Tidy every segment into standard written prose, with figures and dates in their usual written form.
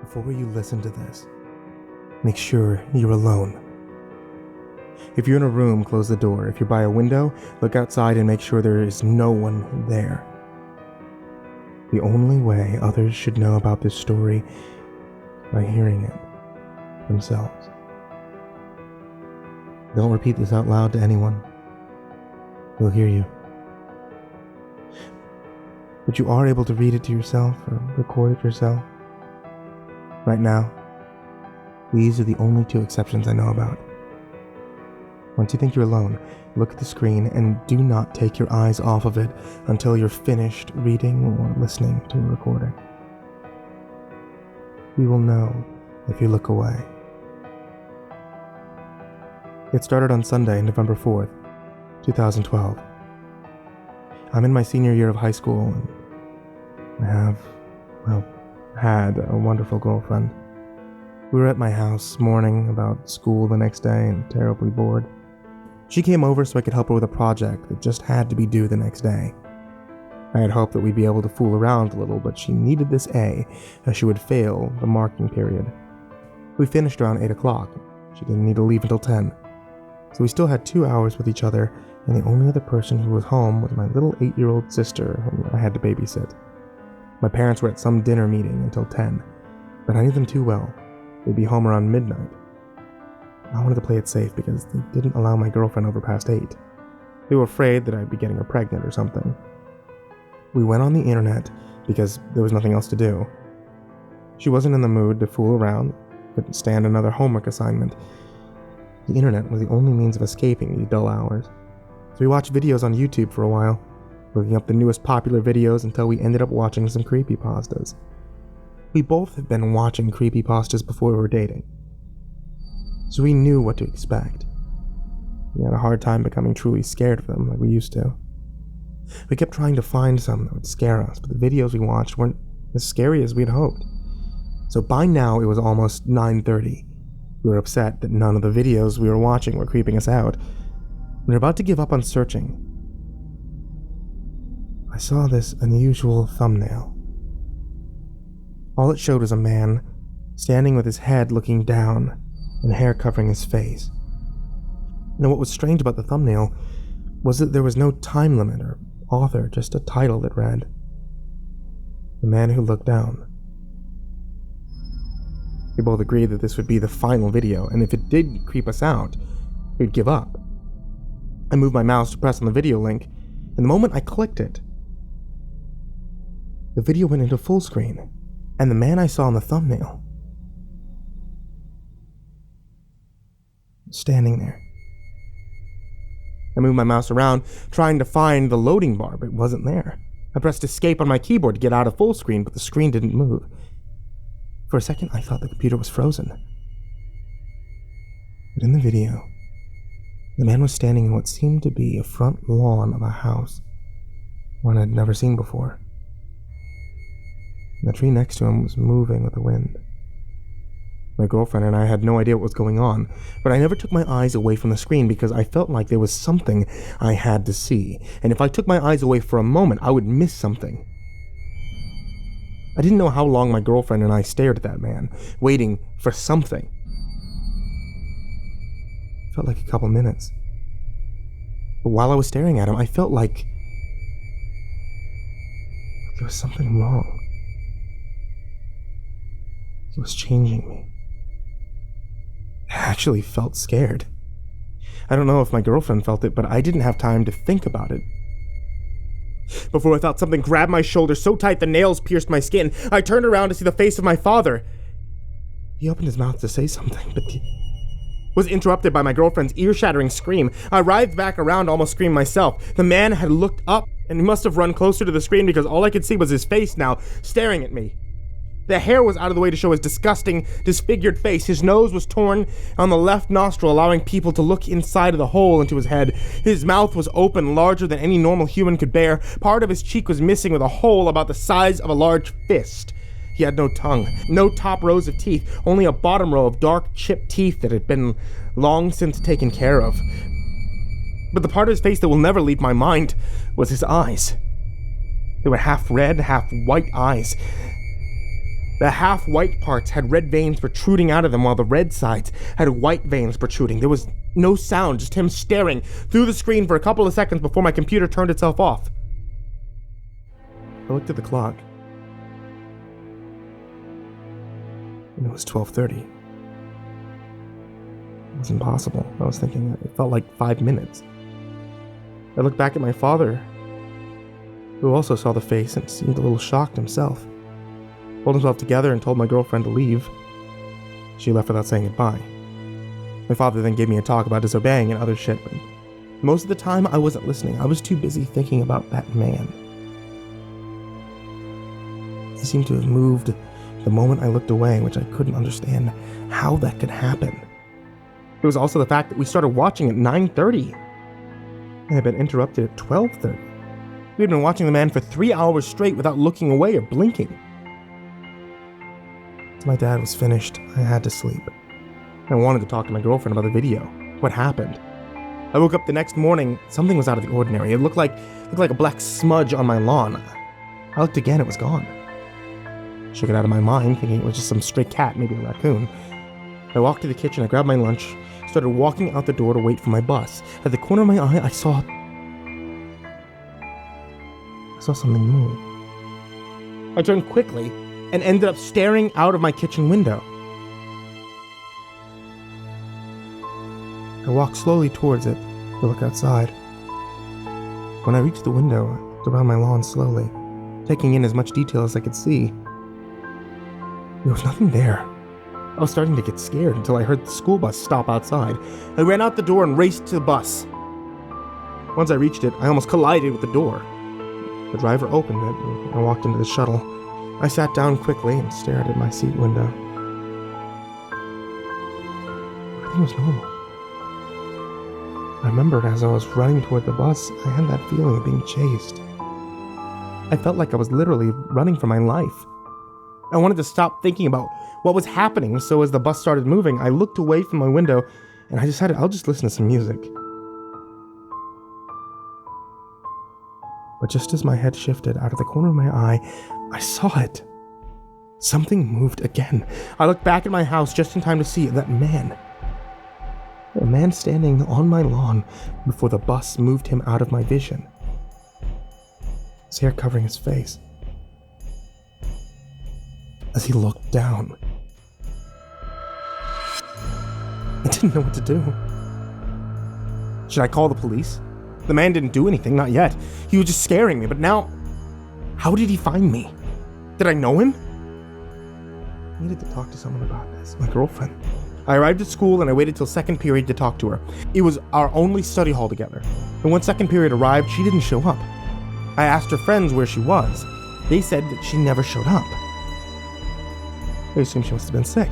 Before you listen to this, make sure you're alone. If you're in a room, close the door. If you're by a window, look outside and make sure there is no one there. The only way others should know about this story is by hearing it themselves. Don't repeat this out loud to anyone. They'll hear you. But you are able to read it to yourself or record it yourself. Right now, these are the only two exceptions I know about. Once you think you're alone, look at the screen and do not take your eyes off of it until you're finished reading or listening to a recording. We will know if you look away. It started on Sunday, November 4th, 2012. I'm in my senior year of high school and I had a wonderful girlfriend. We were at my house mourning about school the next day and terribly bored. She came over so I could help her with a project that just had to be due the next day. I had hoped that we'd be able to fool around a little, but she needed this A, as she would fail the marking period. We finished around 8 o'clock. She didn't need to leave until 10. So we still had 2 hours with each other, and the only other person who was home was my little 8-year-old sister whom I had to babysit. My parents were at some dinner meeting until 10, but I knew them too well. They'd be home around midnight. I wanted to play it safe because they didn't allow my girlfriend over past 8. They were afraid that I'd be getting her pregnant or something. We went on the internet because there was nothing else to do. She wasn't in the mood to fool around, couldn't stand another homework assignment. The internet was the only means of escaping these dull hours. So we watched videos on YouTube for a while, looking up the newest popular videos until we ended up watching some creepypastas. We both had been watching creepypastas before we were dating, so we knew what to expect. We had a hard time becoming truly scared of them like we used to. We kept trying to find some that would scare us, but the videos we watched weren't as scary as we'd hoped. So by now it was almost 9:30. We were upset that none of the videos we were watching were creeping us out. We were about to give up on searching. I saw this unusual thumbnail. All it showed was a man standing with his head looking down and hair covering his face. Now, what was strange about the thumbnail was that there was no time limit or author, just a title that read, "The Man Who Looked Down." We both agreed that this would be the final video, and if it did creep us out, we'd give up. I moved my mouse to press on the video link, and the moment I clicked it, the video went into full screen, and the man I saw in the thumbnail was standing there. I moved my mouse around, trying to find the loading bar, but it wasn't there. I pressed escape on my keyboard to get out of full screen, but the screen didn't move. For a second, I thought the computer was frozen. But in the video, the man was standing in what seemed to be a front lawn of a house, one I'd never seen before. And the tree next to him was moving with the wind. My girlfriend and I had no idea what was going on, but I never took my eyes away from the screen because I felt like there was something I had to see, and if I took my eyes away for a moment, I would miss something. I didn't know how long my girlfriend and I stared at that man, waiting for something. It felt like a couple minutes. But while I was staring at him, I felt like there was something wrong. He was changing me. I actually felt scared. I don't know if my girlfriend felt it, but I didn't have time to think about it. Before I felt something grab my shoulder so tight the nails pierced my skin, I turned around to see the face of my father. He opened his mouth to say something, but was interrupted by my girlfriend's ear-shattering scream. I writhed back around, almost screamed myself. The man had looked up, and he must have run closer to the screen because all I could see was his face now, staring at me. The hair was out of the way to show his disgusting, disfigured face. His nose was torn on the left nostril, allowing people to look inside of the hole into his head. His mouth was open, larger than any normal human could bear. Part of his cheek was missing with a hole about the size of a large fist. He had no tongue, no top rows of teeth, only a bottom row of dark, chipped teeth that had been long since taken care of. But the part of his face that will never leave my mind was his eyes. They were half red, half white eyes. The half-white parts had red veins protruding out of them, while the red sides had white veins protruding. There was no sound, just him staring through the screen for a couple of seconds before my computer turned itself off. I looked at the clock, and it was 12:30. It was impossible. I was thinking it felt like 5 minutes. I looked back at my father, who also saw the face and seemed a little shocked himself. Pulled himself together and told my girlfriend to leave. She left without saying goodbye. My father then gave me a talk about disobeying and other shit, but most of the time I wasn't listening. I was too busy thinking about that man. He seemed to have moved the moment I looked away, which I couldn't understand how that could happen. It was also the fact that we started watching at 9:30 and had been interrupted at 12:30. We had been watching the man for 3 hours straight without looking away or blinking. As my dad was finished, I had to sleep. I wanted to talk to my girlfriend about the video, what happened. I woke up the next morning, something was out of the ordinary. It looked like a black smudge on my lawn. I looked again, it was gone. Shook it out of my mind, thinking it was just some stray cat, maybe a raccoon. I walked to the kitchen, I grabbed my lunch, started walking out the door to wait for my bus. At the corner of my eye, I saw something move. I turned quickly and ended up staring out of my kitchen window. I walked slowly towards it to look outside. When I reached the window, I looked around my lawn slowly, taking in as much detail as I could see. There was nothing there. I was starting to get scared until I heard the school bus stop outside. I ran out the door and raced to the bus. Once I reached it, I almost collided with the door. The driver opened it, and I walked into the shuttle. I sat down quickly and stared at my seat window. Everything was normal. I remembered as I was running toward the bus, I had that feeling of being chased. I felt like I was literally running for my life. I wanted to stop thinking about what was happening, so as the bus started moving, I looked away from my window, and I decided I'll just listen to some music. But just as my head shifted out of the corner of my eye, I saw it. Something moved again. I looked back at my house just in time to see that man. A man standing on my lawn before the bus moved him out of my vision. His hair covering his face. As he looked down, I didn't know what to do. Should I call the police? The man didn't do anything, not yet. He was just scaring me, but now, how did he find me? Did I know him? I needed to talk to someone about this, my girlfriend. I arrived at school and I waited till second period to talk to her. It was our only study hall together. And when second period arrived, she didn't show up. I asked her friends where she was. They said that she never showed up. I assumed she must have been sick.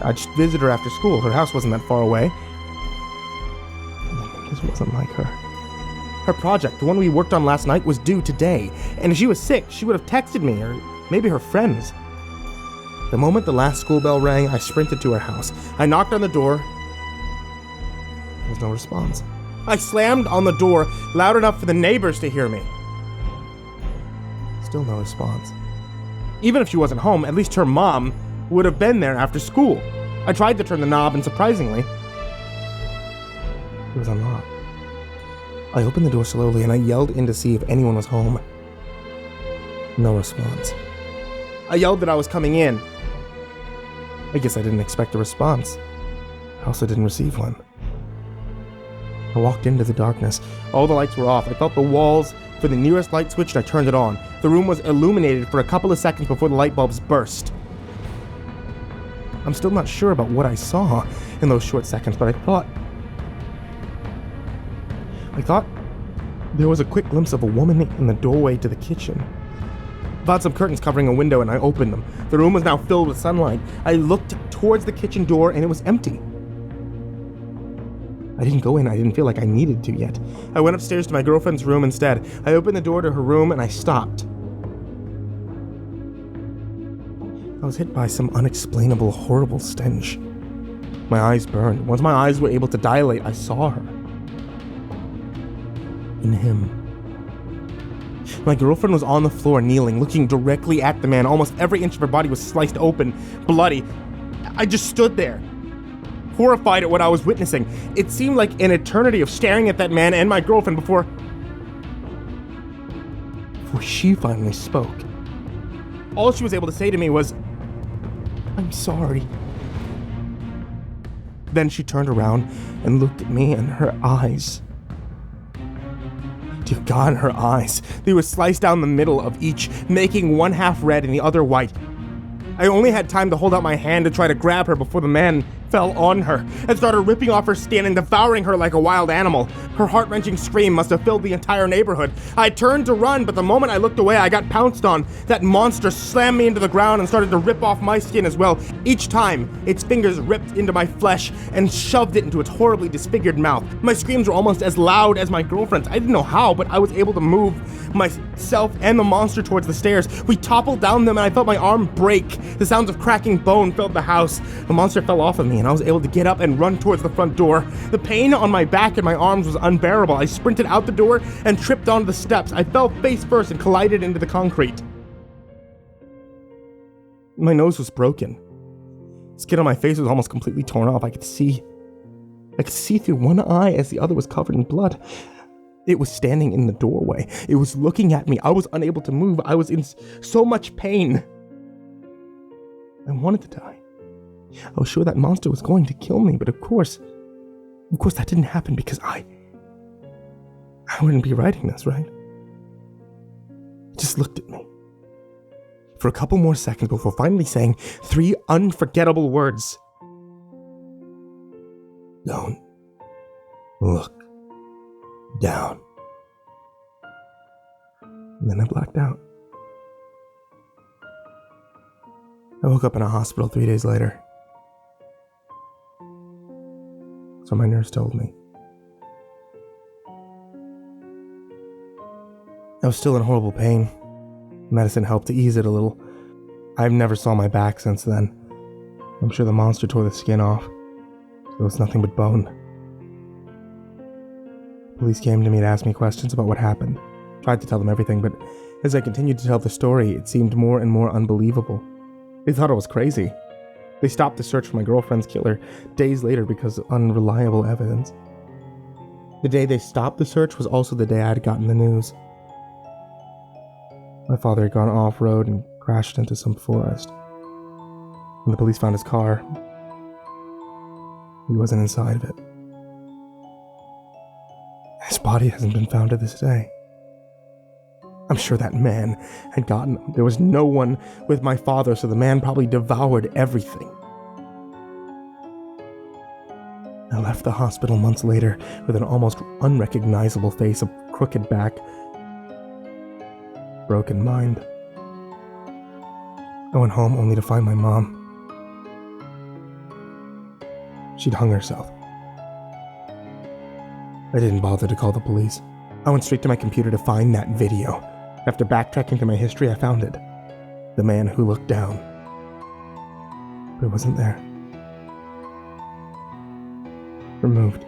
I just visited her after school. Her house wasn't that far away. This wasn't like her. Her project, the one we worked on last night, was due today. And if she was sick, she would have texted me, or maybe her friends. The moment the last school bell rang, I sprinted to her house. I knocked on the door. There was no response. I slammed on the door loud enough for the neighbors to hear me. Still no response. Even if she wasn't home, at least her mom would have been there after school. I tried to turn the knob, and surprisingly, it was unlocked. I opened the door slowly, and I yelled in to see if anyone was home. No response. I yelled that I was coming in. I guess I didn't expect a response. I also didn't receive one. I walked into the darkness. All the lights were off. I felt the walls for the nearest light switch, and I turned it on. The room was illuminated for a couple of seconds before the light bulbs burst. I'm still not sure about what I saw in those short seconds, but I thought there was a quick glimpse of a woman in the doorway to the kitchen. I found some curtains covering a window, and I opened them. The room was now filled with sunlight. I looked towards the kitchen door, and it was empty. I didn't go in. I didn't feel like I needed to yet. I went upstairs to my girlfriend's room instead. I opened the door to her room, and I stopped. I was hit by some unexplainable, horrible stench. My eyes burned. Once my eyes were able to dilate, I saw her. In him. My girlfriend was on the floor kneeling, looking directly at the man. Almost every inch of her body was sliced open, bloody. I just stood there, horrified at what I was witnessing. It seemed like an eternity of staring at that man and my girlfriend before she finally spoke. All she was able to say to me was, "I'm sorry." Then she turned around and looked at me, and her eyes, dear God, her eyes, they were sliced down the middle of each, making one half red and the other white. I only had time to hold out my hand to try to grab her before the man fell on her and started ripping off her skin and devouring her like a wild animal. Her heart-wrenching scream must have filled the entire neighborhood. I turned to run, but the moment I looked away, I got pounced on. That monster slammed me into the ground and started to rip off my skin as well. Each time, its fingers ripped into my flesh and shoved it into its horribly disfigured mouth. My screams were almost as loud as my girlfriend's. I didn't know how, but I was able to move myself and the monster towards the stairs. We toppled down them and I felt my arm break. The sounds of cracking bone filled the house. The monster fell off of me and I was able to get up and run towards the front door. The pain on my back and my arms was unbearable. I sprinted out the door and tripped onto the steps. I fell face first and collided into the concrete. My nose was broken. Skin on my face was almost completely torn off. I could see through one eye as the other was covered in blood. It was standing in the doorway. It was looking at me. I was unable to move. I was in so much pain. I wanted to die. I was sure that monster was going to kill me, but of course that didn't happen because I wouldn't be writing this, right? It just looked at me for a couple more seconds before finally saying 3 unforgettable words. "Don't look down." And then I blacked out. I woke up in a hospital 3 days later. So my nurse told me. I was still in horrible pain. Medicine helped to ease it a little. I've never saw my back since then. I'm sure the monster tore the skin off. So it was nothing but bone. Police came to me to ask me questions about what happened. Tried to tell them everything, but as I continued to tell the story, it seemed more and more unbelievable. They thought I was crazy. They stopped the search for my girlfriend's killer days later because of unreliable evidence. The day they stopped the search was also the day I had gotten the news. My father had gone off-road and crashed into some forest. When the police found his car, he wasn't inside of it. His body hasn't been found to this day. I'm sure that man had gotten him. There was no one with my father, so the man probably devoured everything. I left the hospital months later with an almost unrecognizable face, a crooked back, broken mind. I went home only to find my mom. She'd hung herself. I didn't bother to call the police. I went straight to my computer to find that video. After backtracking through my history, I found it. The man who looked down. But it wasn't there. Removed.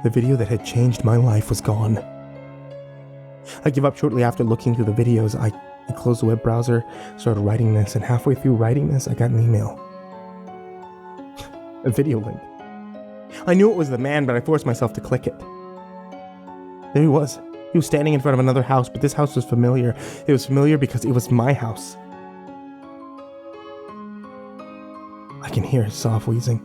The video that had changed my life was gone. I gave up shortly after looking through the videos. I closed the web browser, started writing this, and halfway through writing this, I got an email. A video link. I knew it was the man, but I forced myself to click it. There he was. He was standing in front of another house, but this house was familiar. It was familiar because it was my house. I can hear his soft wheezing.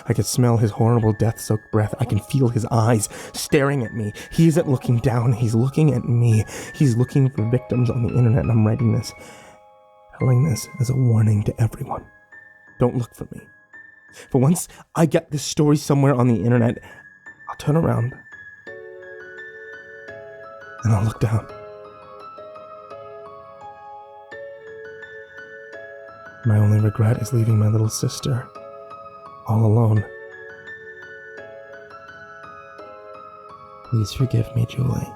I could smell his horrible death-soaked breath. I can feel his eyes staring at me. He isn't looking down. He's looking at me. He's looking for victims on the internet, and I'm writing this, telling this as a warning to everyone. Don't look for me. For once I get this story somewhere on the internet, I'll turn around and I'll look down. My only regret is leaving my little sister all alone. Please forgive me, Julie.